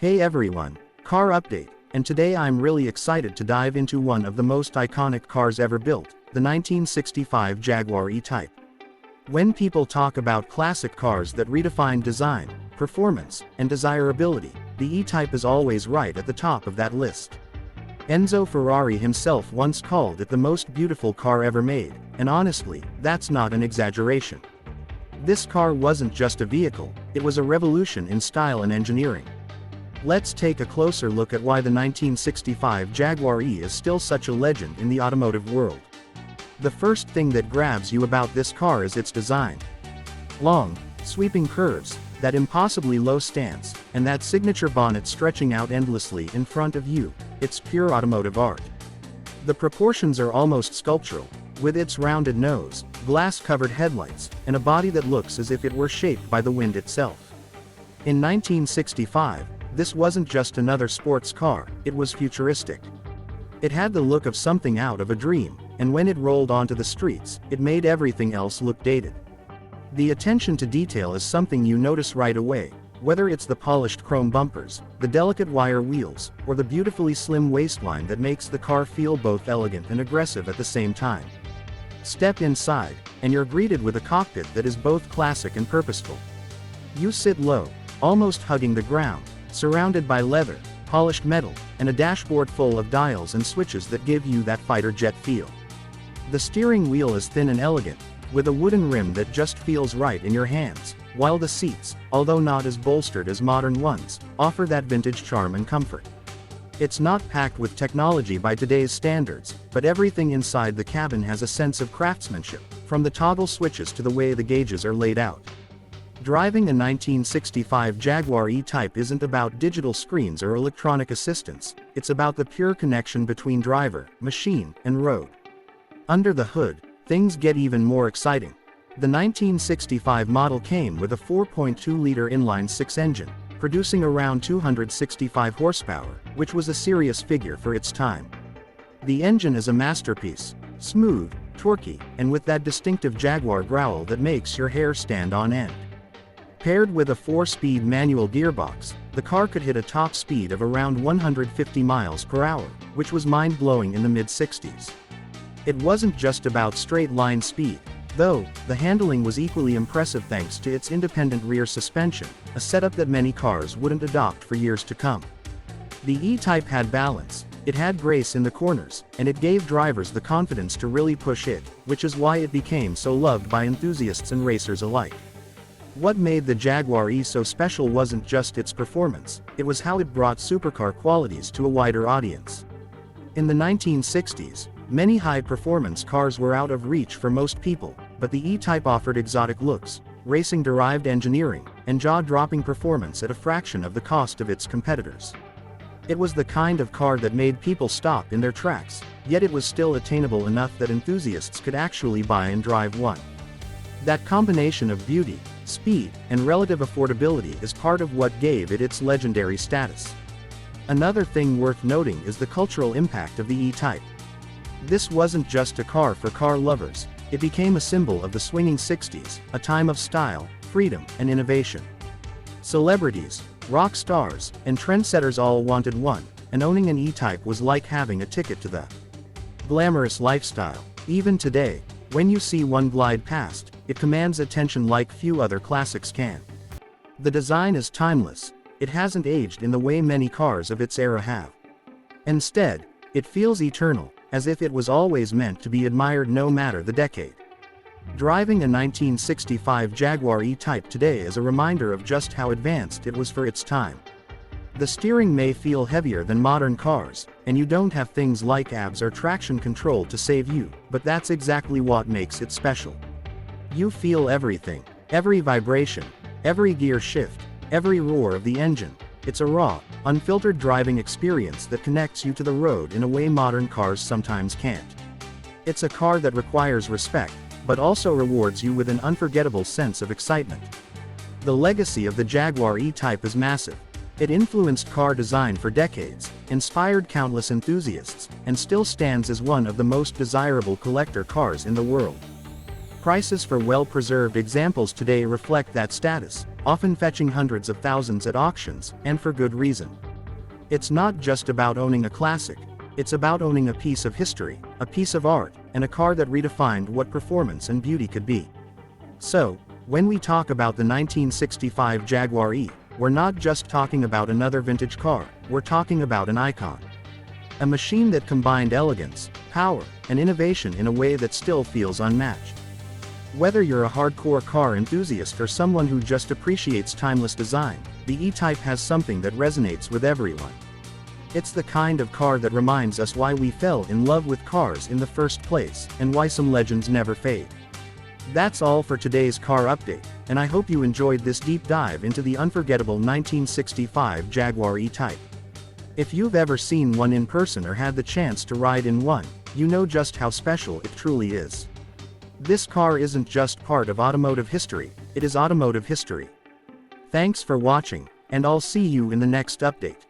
Hey everyone, car update, and today I'm really excited to dive into one of the most iconic cars ever built, the 1965 Jaguar E-Type. When people talk about classic cars that redefine design, performance, and desirability, the E-Type is always right at the top of that list. Enzo Ferrari himself once called it the most beautiful car ever made, and honestly, that's not an exaggeration. This car wasn't just a vehicle, it was a revolution in style and engineering. Let's take a closer look at why the 1965 Jaguar E is still such a legend in the automotive world. The first thing that grabs you about this car is its design. Long, sweeping curves, that impossibly low stance, and that signature bonnet stretching out endlessly in front of you, it's pure automotive art. The proportions are almost sculptural, with its rounded nose, glass-covered headlights, and a body that looks as if it were shaped by the wind itself. In 1965, this wasn't just another sports car, it was futuristic. It had the look of something out of a dream, and when it rolled onto the streets, it made everything else look dated. The attention to detail is something you notice right away, whether it's the polished chrome bumpers, the delicate wire wheels, or the beautifully slim waistline that makes the car feel both elegant and aggressive at the same time. Step inside, and you're greeted with a cockpit that is both classic and purposeful. You sit low, almost hugging the ground, surrounded by leather, polished metal, and a dashboard full of dials and switches that give you that fighter jet feel. The steering wheel is thin and elegant, with a wooden rim that just feels right in your hands, while the seats, although not as bolstered as modern ones, offer that vintage charm and comfort. It's not packed with technology by today's standards, but everything inside the cabin has a sense of craftsmanship, from the toggle switches to the way the gauges are laid out. Driving a 1965 Jaguar E-Type isn't about digital screens or electronic assistance, it's about the pure connection between driver, machine, and road. Under the hood, things get even more exciting. The 1965 model came with a 4.2-liter inline-six engine, producing around 265 horsepower, which was a serious figure for its time. The engine is a masterpiece, smooth, torquey, and with that distinctive Jaguar growl that makes your hair stand on end. Paired with a 4-speed manual gearbox, the car could hit a top speed of around 150 miles per hour, which was mind-blowing in the mid-60s. It wasn't just about straight-line speed, though. The handling was equally impressive thanks to its independent rear suspension, a setup that many cars wouldn't adopt for years to come. The E-Type had balance, it had grace in the corners, and it gave drivers the confidence to really push it, which is why it became so loved by enthusiasts and racers alike. What made the Jaguar E so special wasn't just its performance, it was how it brought supercar qualities to a wider audience. In the 1960s, many high-performance cars were out of reach for most people, but the E-Type offered exotic looks, racing-derived engineering, and jaw-dropping performance at a fraction of the cost of its competitors. It was the kind of car that made people stop in their tracks, yet it was still attainable enough that enthusiasts could actually buy and drive one. That combination of beauty, speed, and relative affordability is part of what gave it its legendary status. Another thing worth noting is the cultural impact of the E-Type. This wasn't just a car for car lovers, it became a symbol of the swinging 60s, a time of style, freedom, and innovation. Celebrities, rock stars, and trendsetters all wanted one, and owning an E-Type was like having a ticket to the glamorous lifestyle. Even today, when you see one glide past, it commands attention like few other classics can. The design is timeless, it hasn't aged in the way many cars of its era have. Instead, it feels eternal, as if it was always meant to be admired no matter the decade. Driving a 1965 Jaguar E-Type today is a reminder of just how advanced it was for its time. The steering may feel heavier than modern cars, and you don't have things like ABS or traction control to save you, but that's exactly what makes it special. You feel everything, every vibration, every gear shift, every roar of the engine. It's a raw, unfiltered driving experience that connects you to the road in a way modern cars sometimes can't. It's a car that requires respect, but also rewards you with an unforgettable sense of excitement. The legacy of the Jaguar E-Type is massive. It influenced car design for decades, inspired countless enthusiasts, and still stands as one of the most desirable collector cars in the world. Prices for well-preserved examples today reflect that status, often fetching hundreds of thousands at auctions, and for good reason. It's not just about owning a classic, it's about owning a piece of history, a piece of art, and a car that redefined what performance and beauty could be. So, when we talk about the 1965 Jaguar E, we're not just talking about another vintage car, we're talking about an icon. A machine that combined elegance, power, and innovation in a way that still feels unmatched. Whether you're a hardcore car enthusiast or someone who just appreciates timeless design, the E-Type has something that resonates with everyone. It's the kind of car that reminds us why we fell in love with cars in the first place, and why some legends never fade. That's all for today's car update, and I hope you enjoyed this deep dive into the unforgettable 1965 Jaguar E-Type. If you've ever seen one in person or had the chance to ride in one, you know just how special it truly is. This car isn't just part of automotive history, it is automotive history. Thanks for watching, and I'll see you in the next update.